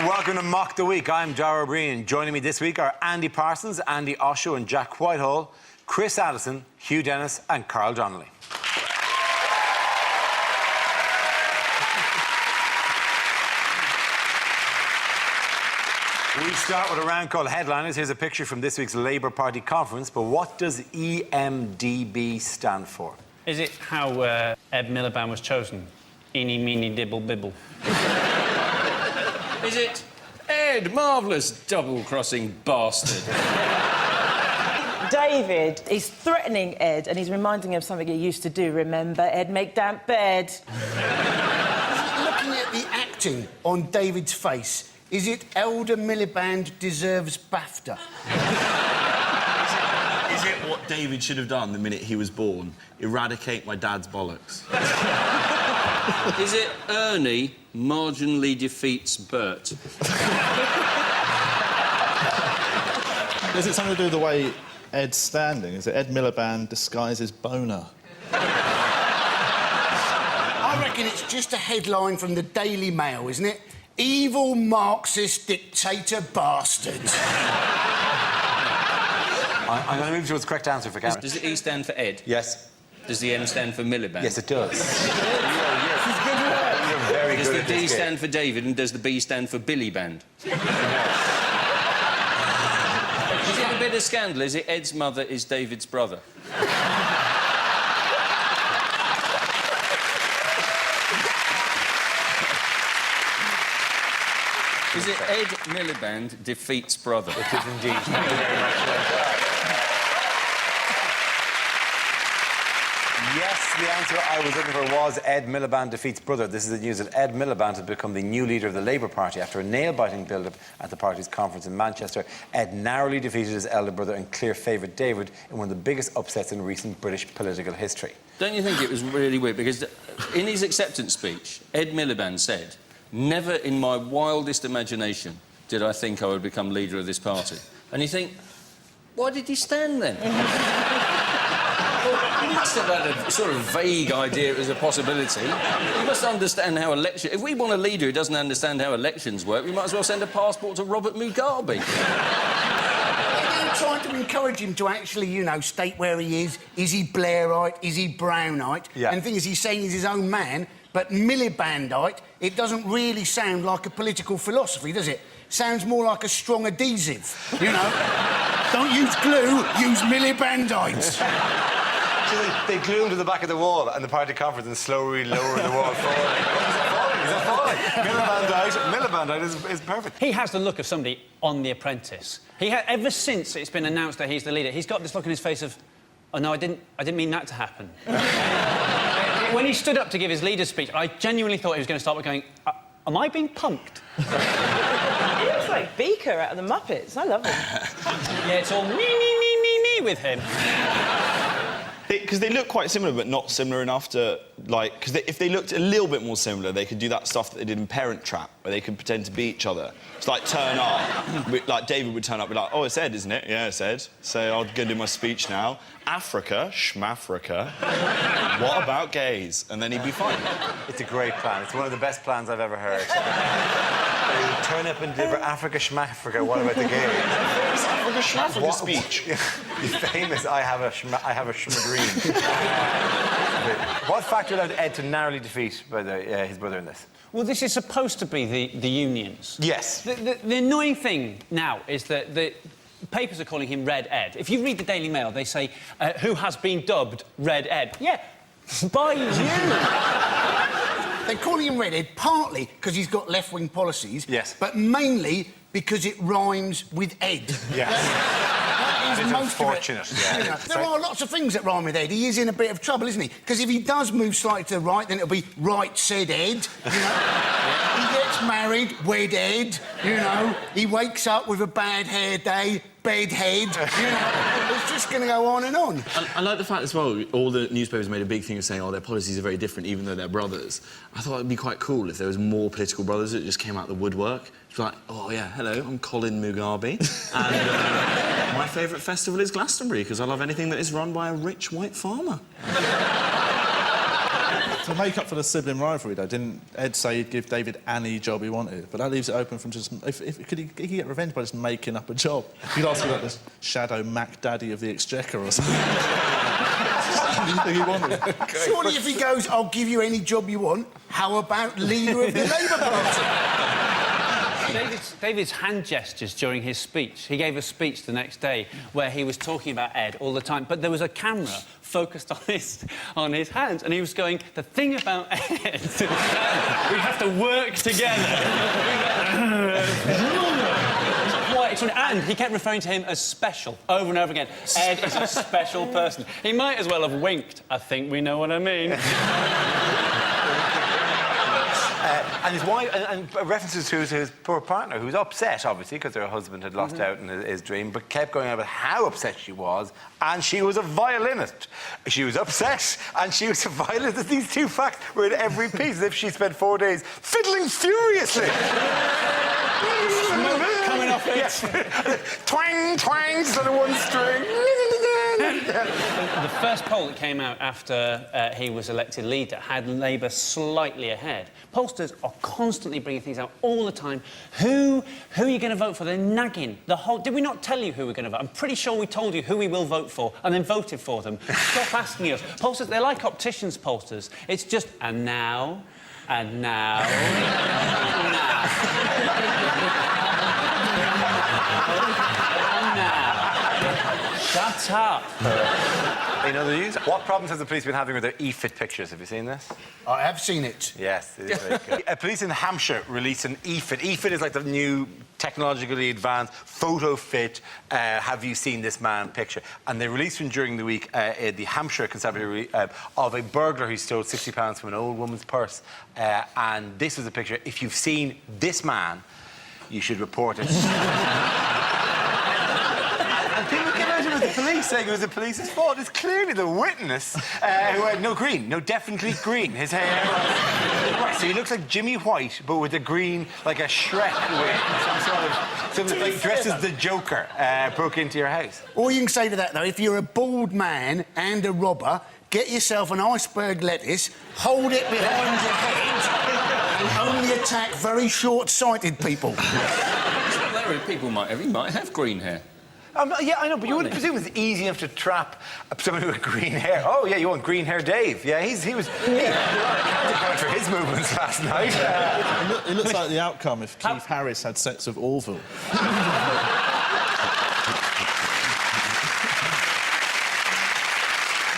welcome to Mock the Week. I'm Dara O'Brien. Joining me this week are Andy Parsons, Andy Osho and Jack Whitehall, Chris Addison, Hugh Dennis and Carl Donnelly. We start with a round called Headliners. Here's a picture from this week's Labour Party conference, but what does EMDB stand for? Is it how Ed Miliband was chosen? Eeny, meeny, dibble, bibble. Is it Ed, marvellous double-crossing bastard? David is threatening Ed and he's reminding him of something he used to do. Remember, Ed, make damp bed. Looking at the acting on David's face, is it Elder Miliband deserves BAFTA? Is it what David should have done the minute he was born? Eradicate my dad's bollocks. Is it Ernie marginally defeats Bert? Is it something to do with the way Ed's standing? Is it Ed Miliband disguises boner? I reckon it's just a headline from the Daily Mail, isn't it? Evil Marxist dictator bastards. I'm going to move towards the correct answer for Gavin. Does the E stand for Ed? Yes. Does the M stand for Miliband? Yes, it does. You're very Does good the at D this stand for David and does the B stand for Billy Band? Is it a bit of scandal? Is it Ed's mother is David's brother? Is it Ed Miliband defeats brother? It is indeed. Thank you very much. Yes, the answer I was looking for was Ed Miliband defeats brother. This is the news that Ed Miliband has become the new leader of the Labour Party after a nail-biting build-up at the party's conference in Manchester. Ed narrowly defeated his elder brother and clear favourite David in one of the biggest upsets in recent British political history. Don't you think it was really weird? Because in his acceptance speech, Ed Miliband said, "Never in my wildest imagination did I think I would become leader of this party." And you think, why did he stand then? He must have had a sort of vague idea it was a possibility. He must understand how election... If we want a leader who doesn't understand how elections work, we might as well send a passport to Robert Mugabe. They're trying to encourage him to actually, you know, state where he is. Is he Blairite? Is he Brownite? Yeah. And the thing is, he's saying he's his own man, but Milibandite, it doesn't really sound like a political philosophy, does it? Sounds more like a strong adhesive, you know? Don't use glue, use Milibandite. So they glue him to the back of the wall and the party conference and slowly lower the wall forward. Is that falling? Milibandite is perfect. He has the look of somebody on The Apprentice. Ever since it's been announced that he's the leader, he's got this look on his face of, oh, no, I didn't mean that to happen. When he stood up to give his leader's speech, I genuinely thought he was going to start by going, am I being punked? He looks like Beaker out of the Muppets. I love him. Yeah, it's all me with him. Because they look quite similar, but not similar enough to, like... Because if they looked a little bit more similar, they could do that stuff that they did in Parent Trap, where they could pretend to be each other. It's like, turn up. Like, David would turn up and be like, oh, it's Ed, isn't it? Yeah, it's Ed. So I'll go do my speech now. Africa, schmafrica. What about gays? And then he'd be fine. It's a great plan. It's one of the best plans I've ever heard. Turn up and deliver Africa, schmafrica. What about the gays? It's Africa, schmafrica speech. The famous I have a schmadreen. What factor allowed Ed to narrowly defeat his brother in this? Well, this is supposed to be the unions. Yes. The annoying thing now is that the papers are calling him Red Ed. If you read the Daily Mail, they say, who has been dubbed Red Ed? Yeah, by you. They're calling him Red Ed partly because he's got left-wing policies, yes, but mainly because it rhymes with Ed. Yes. That is It's most unfortunate, of it. yeah. You know, there are lots of things that rhyme with Ed. He is in a bit of trouble, isn't he? Because if he does move slightly to the right, then it'll be right said Ed, you know? He gets married, wed Ed, you know? He wakes up with a bad hair day, bedhead, you know? It's just going to go on and on. I like the fact as well, all the newspapers made a big thing of saying, oh, their policies are very different, even though they're brothers. I thought it'd be quite cool if there was more political brothers that just came out of the woodwork. It's like, oh, yeah, hello, I'm Colin Mugabe, and my favourite festival is Glastonbury, because I love anything that is run by a rich white farmer. To make up for the sibling rivalry, though, didn't Ed say he'd give David any job he wanted? But that leaves it open from just... Could he get revenge by just making up a job? He'd ask you like this shadow Mac Daddy of the Exchequer or something. Anything he wanted. Surely if he goes, I'll give you any job you want, how about leader of the Labour Party? David's hand gestures during his speech. He gave a speech the next day where he was talking about Ed all the time, but there was a camera focused on his hands, and he was going, the thing about Ed, we have to work together. Quite extraordinary. And he kept referring to him as special over and over again. Ed is a special person. He might as well have winked. I think we know what I mean. And his wife, and references to his poor partner, who was upset, obviously, because her husband had lost out in his dream, but kept going on about how upset she was, and she was a violinist. She was upset, and she was a violinist. These two facts were in every piece, as if she spent 4 days fiddling furiously. Coming off it. Yes. Twang, twang, sort of one string. The first poll that came out after he was elected leader had Labour slightly ahead. Pollsters are constantly bringing things out all the time. Who are you going to vote for? They're nagging. Did we not tell you who we're going to vote? I'm pretty sure we told you who we will vote for and then voted for them. Stop asking us. Pollsters, they're like opticians, pollsters. It's just, and now, and now, and now. Shut up. In other news, what problems has the police been having with their e-fit pictures? Have you seen this? I have seen it. Yes, it is very good. Police in Hampshire released an e-fit. E-fit is like the new technologically advanced photo fit. Have you seen this man picture? And they released one during the week, the Hampshire Constabulary, of a burglar who stole £60 from an old woman's purse. And this was a picture. If you've seen this man, you should report it. And people came out with the police saying it was the police's fault. It's clearly the witness who had no green, no definitely green. His hair was... Right, so he looks like Jimmy White, but with a green, like a Shrek wig. Some sort of like dressed as the Joker broke into your house. All you can say to that, though, if you're a bald man and a robber, get yourself an iceberg lettuce, hold it behind your head, and only attack very short-sighted people. People might have green hair. Yeah, I know, but you wouldn't presume it's easy enough to trap someone with green hair. Oh, yeah, you want green hair Dave. Yeah, he was... He for his movements last night. It looks like the outcome if Keith Harris had sex with Orville.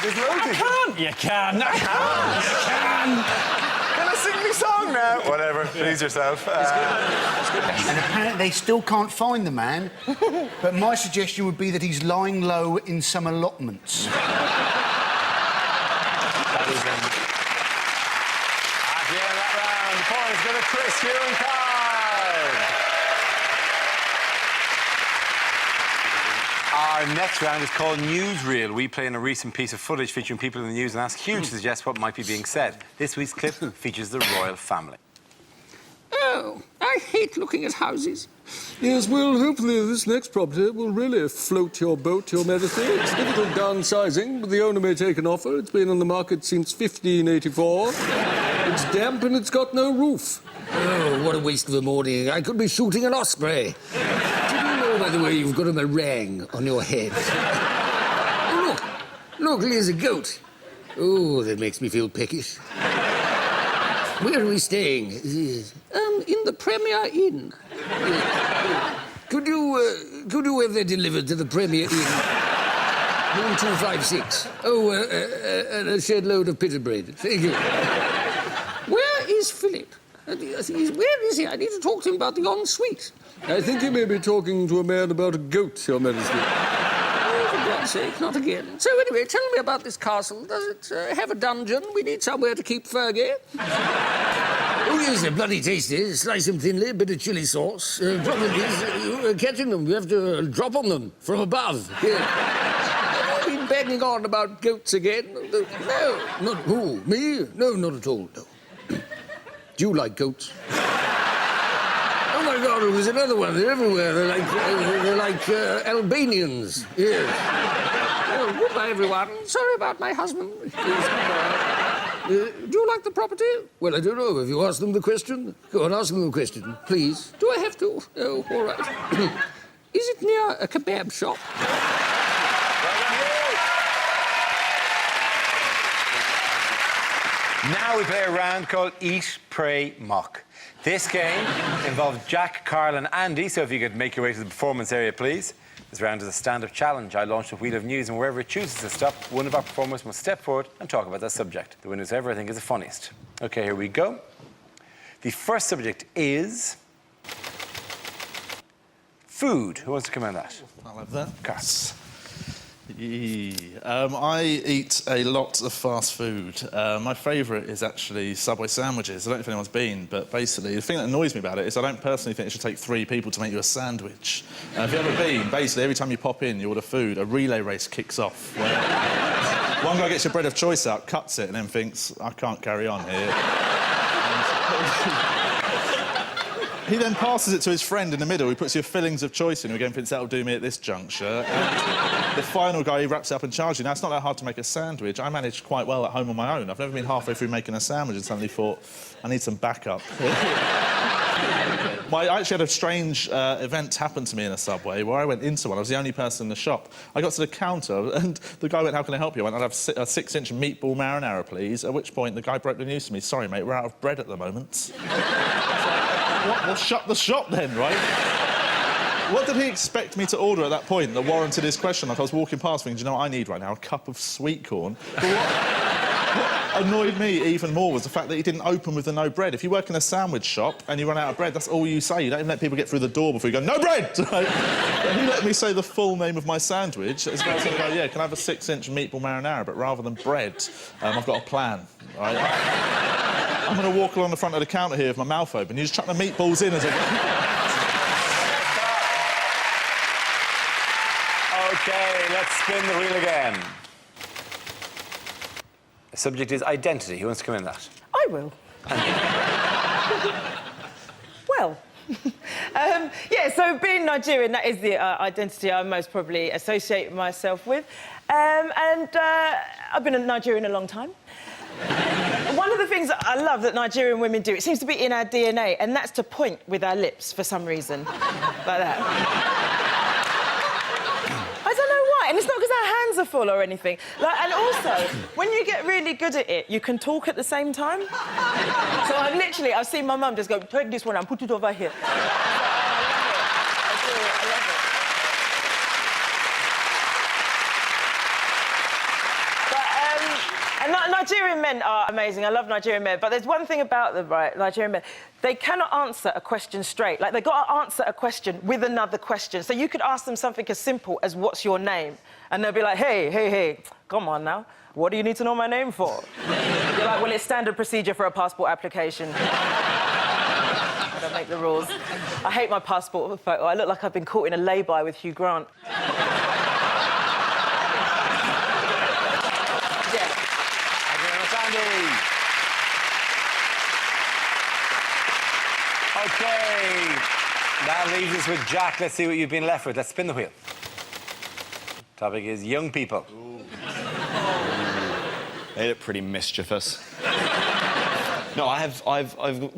There's loads of... You can. Can I sing me song now? Whatever, please yourself. And apparently they still can't find the man, but my suggestion would be that he's lying low in some allotments. At the end of that round, the points go to Chris Huron-Card. Our next round is called Newsreel. We play in a recent piece of footage featuring people in the news and ask Hugh to suggest what might be being said. This week's clip features the royal family. Oh, I hate looking at houses. Yes, well, hopefully this next property will really float your boat, Your Majesty. It's difficult downsizing, but the owner may take an offer. It's been on the market since 1584. It's damp and it's got no roof. Oh, what a waste of a morning. I could be shooting an osprey. Did you know, by the way, you've got a meringue on your head? Oh, look, there's a goat. Oh, that makes me feel peckish. Where are we staying? In the Premier Inn. Could you have that delivered to the Premier Inn? Room 256. Oh, and a shed load of pita bread. Thank you. Where is Philip? Where is he? I need to talk to him about the ensuite. I think you may be talking to a man about a goat, Your Majesty. Oh, for God's sake, not again. So anyway, tell me about this castle. Does it have a dungeon? We need somewhere to keep Fergie. Oh, yes, they're bloody tasty. Slice them thinly, a bit of chilli sauce. Problem is, you're catching them. You have to drop on them from above. Yeah. Have you been banging on about goats again? No, not who? Me? No, not at all, no. Do you like goats? Oh, my God, there's another one. They're everywhere. They're like Albanians. Yes. Oh, goodbye, everyone. Sorry about my husband. Do you like the property? Well, I don't know. Have you asked them the question? Go on, ask them the question, please. Do I have to? Oh, all right. Is it near a kebab shop? Now we play a round called Eat, Pray, Mock. This game involves Jack, Carl and Andy, so if you could make your way to the performance area, please. This round is a stand-up challenge. I launch a wheel of news, and wherever it chooses to stop, one of our performers must step forward and talk about that subject. The winner is whoever I think is the funniest. OK, here we go. The first subject is... food. Who wants to come in on that? I'll have that. Carl. I eat a lot of fast food. My favourite is actually Subway sandwiches. I don't know if anyone's been, but basically the thing that annoys me about it is I don't personally think it should take 3 people to make you a sandwich. If you've ever been, basically every time you pop in, you order food, a relay race kicks off. Where one guy gets your bread of choice out, cuts it, and then thinks, I can't carry on here. He then passes it to his friend in the middle, who puts your fillings of choice in, who again thinks that'll do me at this juncture. And the final guy, he wraps it up and charges you. Now, it's not that hard to make a sandwich. I managed quite well at home on my own. I've never been halfway through making a sandwich and suddenly thought, I need some backup. I actually had a strange event happen to me in a Subway where I went into one. I was the only person in the shop. I got to the counter and the guy went, how can I help you? I went, I'd have a 6-inch meatball marinara, please. At which point the guy broke the news to me. Sorry, mate, we're out of bread at the moment. What? Well, shut the shop then, right? What did he expect me to order at that point that warranted his question? Like, I was walking past thinking, do you know what I need right now? A cup of sweet corn. But what annoyed me even more was the fact that he didn't open with the no bread. If you work in a sandwich shop and you run out of bread, that's all you say. You don't even let people get through the door before you go, no bread! Right? And he let me say the full name of my sandwich. As well as going to go, yeah, can I have a 6-inch meatball marinara? But rather than bread, I've got a plan, right? I'm going to walk along the front of the counter here with my mouth open. You just chuck the meatballs in as I... OK, let's spin the wheel again. The subject is identity. Who wants to come in that? I will. Well, yeah, so being Nigerian, that is the identity I most probably associate myself with. I've been a Nigerian a long time. One of the things that I love that Nigerian women do, it seems to be in our DNA, and that's to point with our lips for some reason. Like that. I don't know why, and it's not because our hands are full or anything. And also, when you get really good at it, you can talk at the same time. So I've seen my mum just go, take this one and put it over here. I love it. And Nigerian men are amazing. I love Nigerian men. But there's one thing about them, right, Nigerian men. They cannot answer a question straight. Like, they've got to answer a question with another question. So you could ask them something as simple as, what's your name? And they'll be like, hey, come on now. What do you need to know my name for? You're like, well, it's standard procedure for a passport application. I don't make the rules. I hate my passport photo. I look like I've been caught in a lay-by with Hugh Grant. OK, that leaves us with Jack. Let's see what you've been left with. Let's spin the wheel. Topic is young people. They look pretty mischievous. No, I've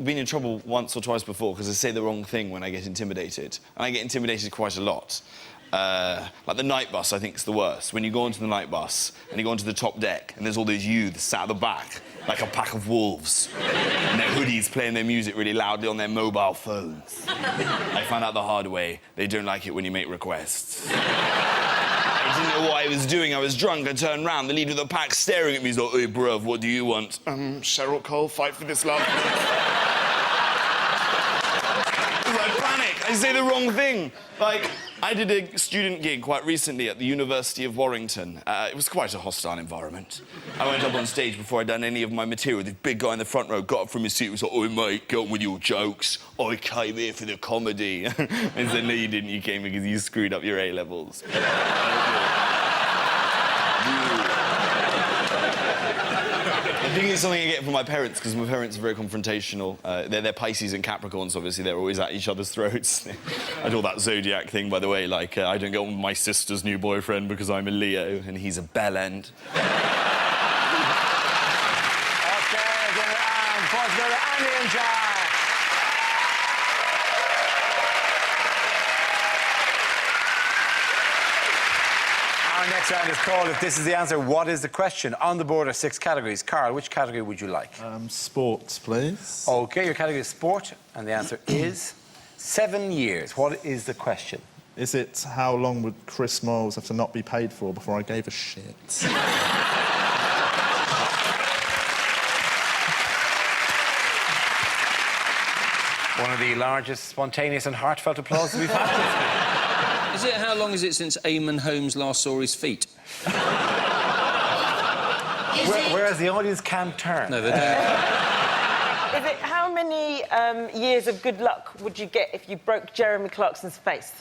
been in trouble once or twice before because I say the wrong thing when I get intimidated. And I get intimidated quite a lot. Like the night bus, I think, is the worst. When you go onto the night bus and you go onto the top deck and there's all these youths sat at the back, like a pack of wolves, and their hoodies playing their music really loudly on their mobile phones. I found out the hard way, they don't like it when you make requests. I didn't know what I was doing. I was drunk. I turned round. The leader of the pack staring at me. He's like, hey, bruv, what do you want? Cheryl Cole, Fight for This Love. I panic. I say the wrong thing. Like, I did a student gig quite recently at the University of Warrington. It was quite a hostile environment. I went up on stage before I'd done any of my material. The big guy in the front row got up from his seat and was like, "Oi, mate, get on with your jokes. I came here for the comedy." And said, "No, you didn't. You came because you screwed up your A-levels." I think it's something I get from my parents, because my parents are very confrontational. They're Pisces and Capricorns, obviously. They're always at each other's throats. I do all that zodiac thing, by the way, like, I don't get on with my sister's new boyfriend because I'm a Leo and he's a bellend. OK, points go to Andy and Jack. Our next round is called If This Is the Answer, What is the Question? On the board are 6 categories. Carl, which category would you like? Sports, please. OK, your category is sport, and the answer is 7 years. What is the question? Is it how long would Chris Moyles have to not be paid for before I gave a shit? One of the largest spontaneous and heartfelt applause we've had. Is it how long is it since Eamon Holmes last saw his feet? Whereas the audience can't turn. No, they don't. Is it how many years of good luck would you get if you broke Jeremy Clarkson's face?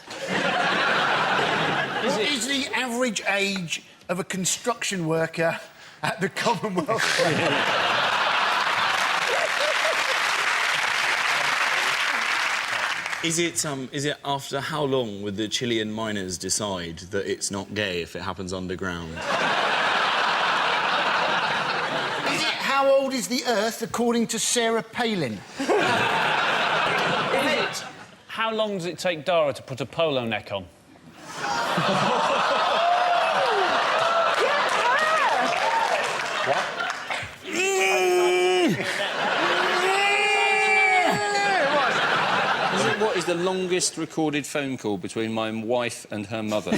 What is the average age of a construction worker at the Commonwealth Games? Is it after how long would the Chilean miners decide that it's not gay if it happens underground? Is it how old is the Earth according to Sarah Palin? Is it how long does it take Dara to put a polo neck on? What is the longest recorded phone call between my wife and her mother?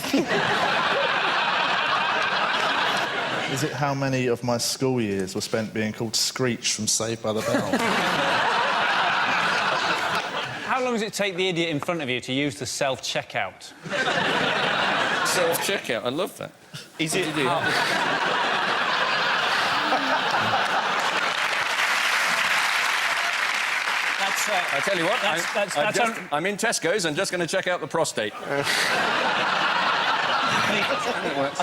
Is it how many of my school years were spent being called Screech from Saved by the Bell? How long does it take the idiot in front of you to use the self-checkout? Self-checkout, I love that. Is it... I tell you what, I'm in Tesco's and just going to check out the prostate. I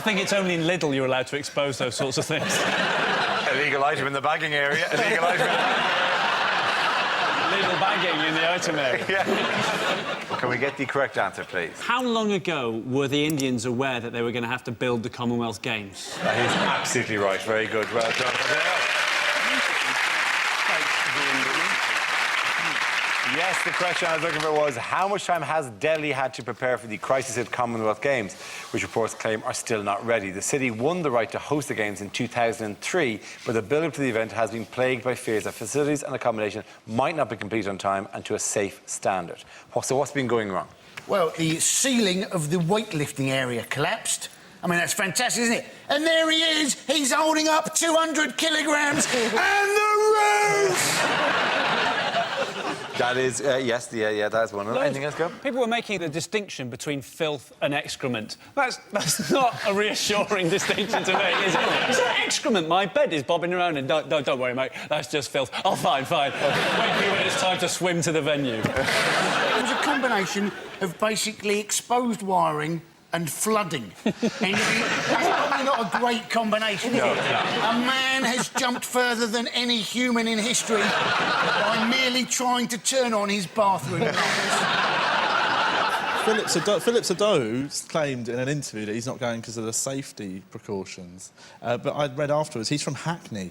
think it's only in Lidl you're allowed to expose those sorts of things. Illegal item in the bagging area. Illegal item in the... Lidl bagging in the item area. Yeah. Can we get the correct answer, please? How long ago were the Indians aware that they were going to have to build the Commonwealth Games? That is absolutely right. Very good. Well done. Yes, the question I was looking for was how much time has Delhi had to prepare for the crisis-hit Commonwealth Games, which reports claim are still not ready. The city won the right to host the Games in 2003, but the build-up to the event has been plagued by fears that facilities and accommodation might not be complete on time and to a safe standard. So what's been going wrong? Well, the ceiling of the weightlifting area collapsed. I mean, that's fantastic, isn't it? And there he is. He's holding up 200 kilograms and the roof! That is, yes, that's one of them. Anything else, go? People were making the distinction between filth and excrement. That's not a reassuring distinction to make, is it? Is that excrement? My bed is bobbing around and don't worry, mate, that's just filth. Oh, fine. Wait for you when it's time to swim to the venue. It was a combination of basically exposed wiring and flooding. And that's probably not a great combination, is it? A man has jumped further than any human in history by merely trying to turn on his bathroom. Philip Sado claimed in an interview that he's not going because of the safety precautions. But I read afterwards he's from Hackney.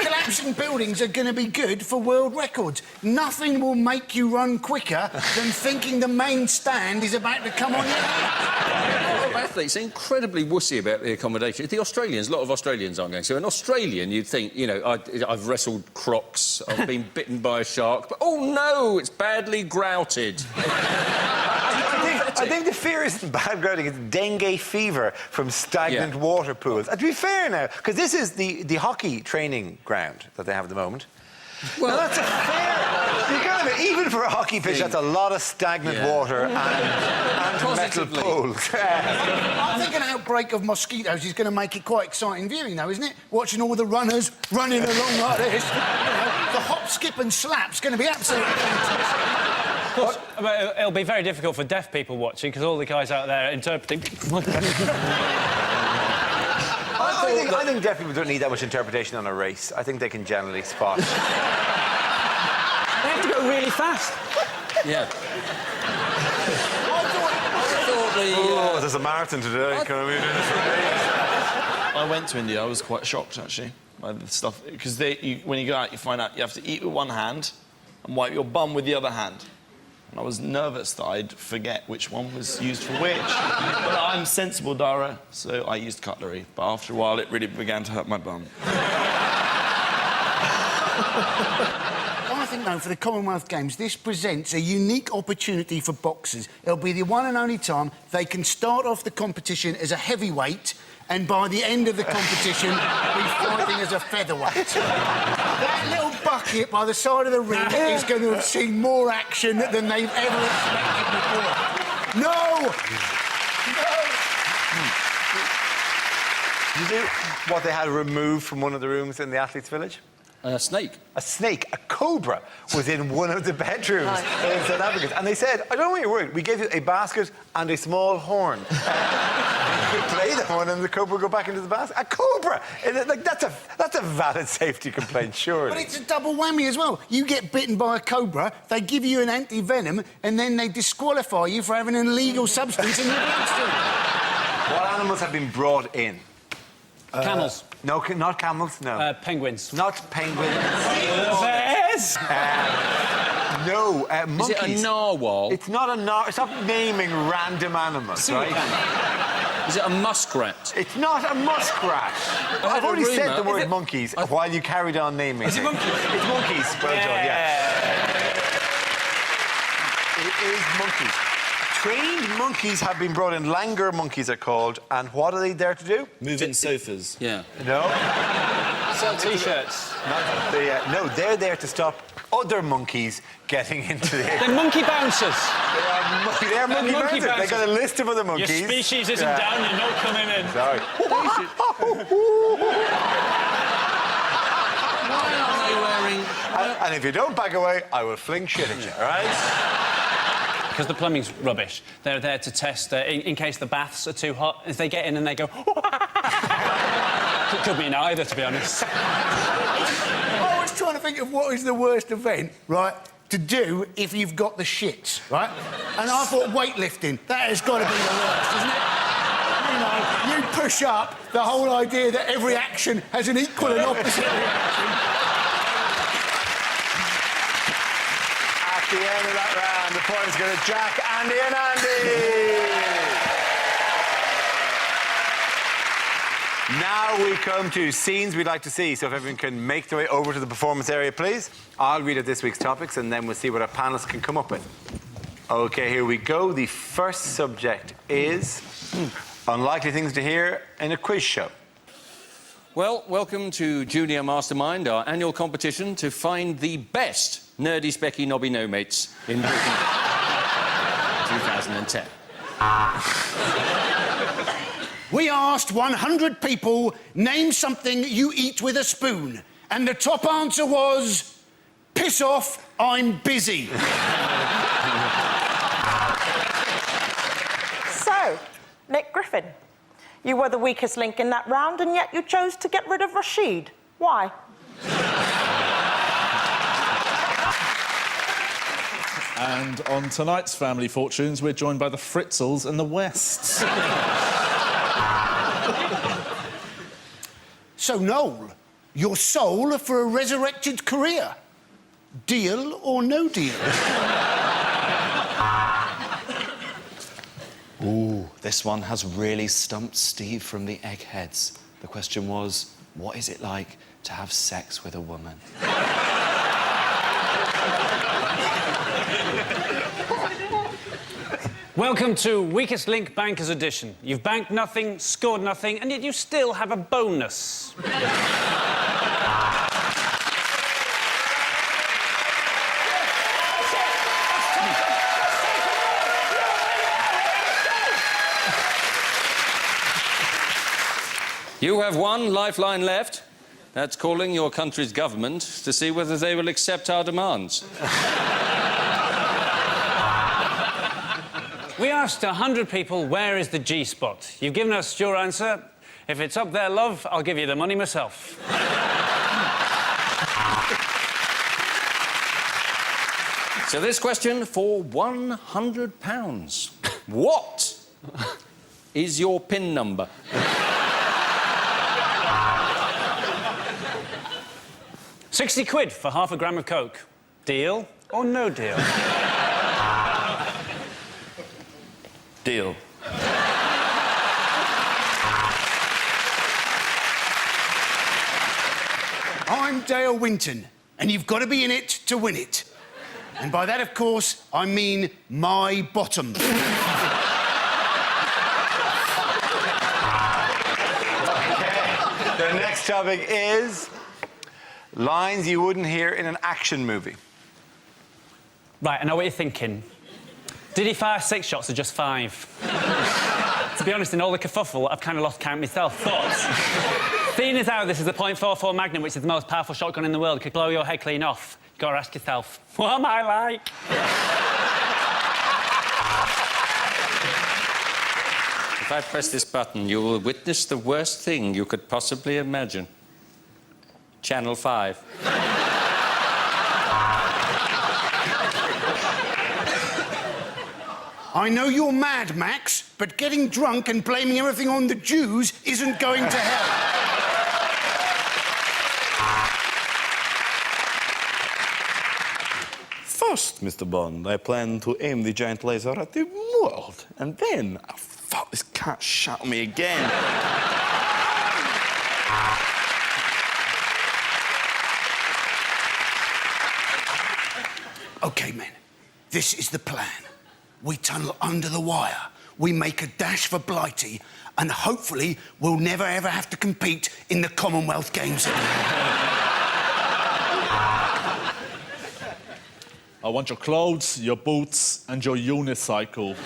Collapsing buildings are going to be good for world records. Nothing will make you run quicker than thinking the main stand is about to come on your head. A lot of athletes are incredibly wussy about the accommodation. The Australians, a lot of Australians aren't going. So an Australian, you'd think, you know, I've wrestled crocs, I've been bitten by a shark, but oh no, it's badly grouted. I think the fear isn't bad grouting, it's dengue fever from stagnant water pools. And to be fair now, because this is the hockey training ground that they have at the moment. Well, that's a fair... You gotta be, even for a hockey pitch, that's a lot of stagnant water and metal poles. I think an outbreak of mosquitoes is going to make it quite exciting viewing, though, isn't it? Watching all the runners running along like this. You know, the hop, skip and slap's going to be absolutely fantastic. It'll be very difficult for deaf people watching because all the guys out there interpreting. I think deaf people don't need that much interpretation on a race. I think they can generally spot. They have to go really fast. Yeah. Oh, there's a marathon today. I went to India. I was quite shocked, actually. by the stuff because when you go out, you find out you have to eat with one hand and wipe your bum with the other hand. And I was nervous that I'd forget which one was used for which. But I'm sensible, Dara, so I used cutlery. But after a while, it really began to hurt my bum. I think, though, for the Commonwealth Games, this presents a unique opportunity for boxers. It'll be the one and only time they can start off the competition as a heavyweight and by the end of the competition be fighting as a featherweight. That little bucket by the side of the ring is going to have seen more action than they've ever expected before. No! Did you do what they had removed from one of the rooms in the Athletes' Village? A snake. A snake, a cobra, was in one of the bedrooms in South Africa. And they said, I don't know why you're worried. We gave you a basket and a small horn. You could play the horn and the cobra would go back into the basket. A cobra! Like, that's a valid safety complaint, surely. But it's a double whammy as well. You get bitten by a cobra, they give you an anti-venom, and then they disqualify you for having an illegal substance in your bloodstream. What animals have been brought in? Camels. No, not camels, no. Penguins. Not penguins. Bears. No, monkeys. Is it a narwhal? It's not a narwhal. Stop naming random animals, right? Is it a muskrat? It's not a muskrat. I've a already said rumour. the word monkeys while you carried on naming it. monkeys? It's monkeys. Well done, yeah. It is monkeys. Trained monkeys have been brought in. Langur monkeys are called. And what are they there to do? Move in sofas. Yeah. No. Sell T-shirts. No, they're there to stop other monkeys getting into the... They're monkey bouncers. They are monkey monkey bouncers. They got a bouncers. list of other monkeys. Your species isn't down, you're not coming in. Sorry. Why aren't they wearing... And if you don't back away, I will fling shit at you, all right? Because the plumbing's rubbish. They're there to test in case the baths are too hot. If they get in and they go... It could be neither, to be honest. I was trying to think of what is the worst event, right, to do if you've got the shits, right? And I thought weightlifting, that has got to be the worst, isn't it? You know, you push up, the whole idea that every action has an equal and opposite reaction. At the end of that round, the points go to Jack, Andy and Andy! Now we come to scenes we'd like to see, so if everyone can make their way over to the performance area, please. I'll read out this week's topics and then we'll see what our panelists can come up with. OK, here we go. The first subject is unlikely things to hear in a quiz show. Well, welcome to Junior Mastermind, our annual competition to find the best nerdy, specky, knobby no-mates in Britain. 2010. We asked 100 people, name something you eat with a spoon. And the top answer was, piss off, I'm busy. So, Nick Griffin, you were the weakest link in that round, and yet you chose to get rid of Rashid. Why? And on tonight's Family Fortunes, we're joined by the Fritzels and the Wests. So, Noel, your soul for a resurrected career. Deal or no deal? Ooh, this one has really stumped Steve from the Eggheads. The question was, what is it like to have sex with a woman? Welcome to Weakest Link Bankers Edition. You've banked nothing, scored nothing, and yet you still have a bonus. You have one lifeline left. That's calling your country's government to see whether they will accept our demands. We asked 100 people, where is the G-spot? You've given us your answer. If it's up there, love, I'll give you the money myself. So this question for £100. What is your PIN number? 60 quid for half a gram of coke. Deal or no deal? Deal. I'm Dale Winton, and you've got to be in it to win it. And by that, of course, I mean my bottom. The next topic is lines you wouldn't hear in an action movie. Right, I know what you're thinking. Did he fire 6 shots or just 5? To be honest, in all the kerfuffle, I've kind of lost count myself. Thoughts? Seeing as how this is the .44 Magnum, which is the most powerful shotgun in the world, could blow your head clean off, you've got to ask yourself, what am I like? If I press this button, you will witness the worst thing you could possibly imagine. Channel 5. I know you're mad, Max, but getting drunk and blaming everything on the Jews isn't going to help. First, Mr. Bond, I plan to aim the giant laser at the world. And then, oh, fuck, this cat shot me again. OK, men, this is the plan. We tunnel under the wire, we make a dash for Blighty, and hopefully we'll never, ever have to compete in the Commonwealth Games again. I want your clothes, your boots, and your unicycle.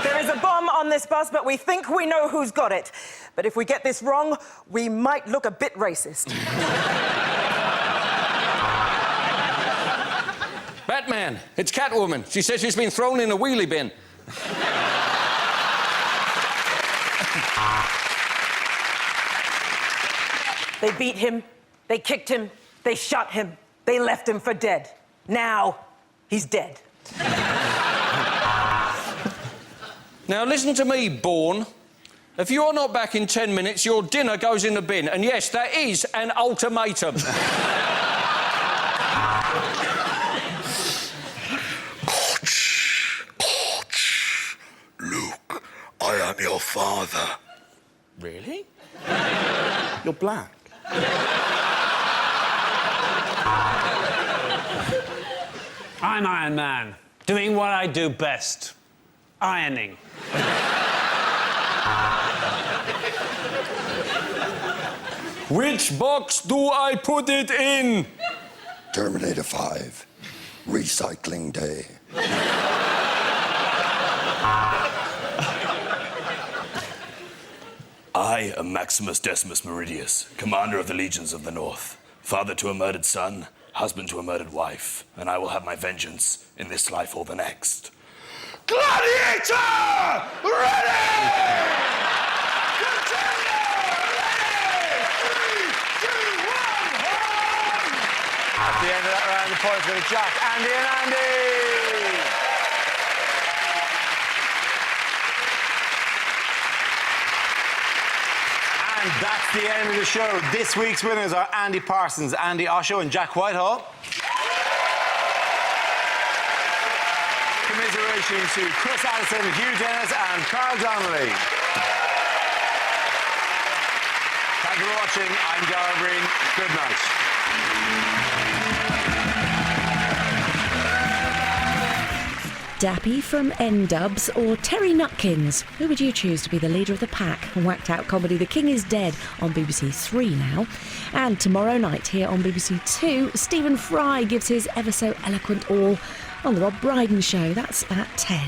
There is a bomb on this bus, but we think we know who's got it. But if we get this wrong, we might look a bit racist. Batman, it's Catwoman. She says she's been thrown in a wheelie bin. They beat him, they kicked him, they shot him, they left him for dead. Now, he's dead. Now, listen to me, Bourne. If you're not back in 10 minutes, your dinner goes in the bin. And yes, that is an ultimatum. Luke, I am your father. Really? You're black. I'm Iron Man, doing what I do best. Ironing. Which box do I put it in? Terminator 5, Recycling Day. I am Maximus Decimus Meridius, commander of the Legions of the North, father to a murdered son, husband to a murdered wife, and I will have my vengeance in this life or the next. Gladiator! Ready! At the end of that round, the points go to Jack, Andy and Andy! And that's the end of the show. This week's winners are Andy Parsons, Andy Osho and Jack Whitehall. Commiserations to Chris Addison, Hugh Dennis and Carl Donnelly. Thank you for watching. I'm Dara Green. Good night. Dappy from N-Dubs or Terry Nutkins? Who would you choose to be the leader of the pack? Whacked out comedy The King is Dead on BBC 3 now. And tomorrow night here on BBC 2, Stephen Fry gives his ever so eloquent all on The Rob Brydon Show. That's at 10.